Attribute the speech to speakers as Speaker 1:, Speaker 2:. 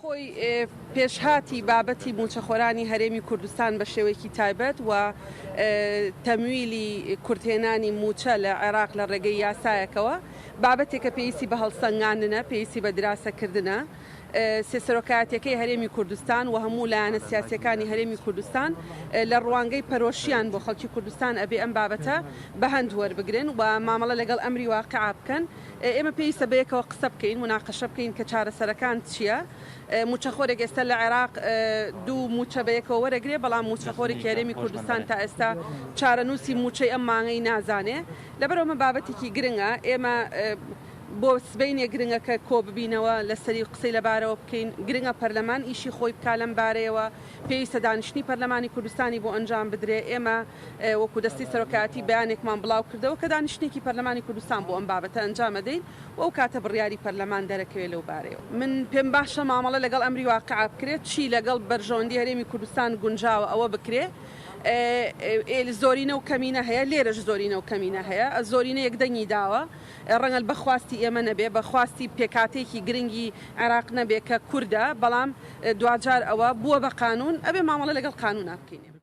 Speaker 1: خۆی پێشهاتی بابەتی موچەخۆرانی هەرێمی کوردستان بە شێوەیەکی تایبەت و تەمویلی کورتێنانی موچە لە عێراق لە ڕێگەی یاسایەکەوە بابەتێکە پێویستی بە هەڵسەنگاندنە، پێویستی بە دراسەکردنە. سێسەرۆکایەتەکەی هەرێمی کوردستان و هەموو لایەنە سیاسیەکانی هەرێمی کوردستان لە ڕوانگەی پەرۆشیان بۆ خەڵکی کوردستان ئەبێ ئەم بابەتە بە هەند وەربگرن و مامەڵە لەگەڵ ئەمری واقعا بکەن. ئێمە پێویستە بەیەکەوە قسە بکەین، مناقەشە بکەین کە چارەسەرەکان چییە. موچەخۆرێک ئێستا لە عێراق دوو موچە بەیەکەوە وەرەگرێ، بەڵام موچەخۆرێکی هەرێمی کوردستان تا ئێستا چارەنووسی موچەی ئەم مانگەی نازانێ. لەبەرەوە بابەتێکی گرنگە، ئێمە بۆ سبەینێ گرنگە کە کۆ ببینەوە لەسەری قسەی لەبارەوە بکەین. گرنگە پەرلەمان ئیشی خۆی بکا لەم بارەیەوە، پێویستە دانیشتنی پەرلەمانی کوردستانی بۆ ئەنجام بدرێ. ئێمە وەکو دەستی سەرۆکایەتی بەیانێکمان بڵاو کردەوە کە دانیشتێکی پەرلەمانی کوردستان بۆ ئەم بابەتە ئەنجام دەدەین و ئەو کاتە بڕیاری پەرلەمان دەرەکەوێت لەو بارەیەوە. من پێم باشە مامەڵە لەگەڵ ئەمری واقعا بکرێت، چی لەگەڵ بەرژەوەندی هەرێمی کوردستان گونجاوە ئەوە بکرێ. زۆرینە و کەمینە هەیە، لێرەش زۆرینە و کەمینە هەیە. زۆرینە یەکدەنگی داوە، ڕەنگە بەخواستی ئێمە نەبێ، بەخواستی پێکاتێکی گرنگی عێراق نەبێ کە کووردە، بەڵام دوجار ئەوە بووە بە قانون، ئەبێ مامەڵە لەگەڵ قانونا بکەین.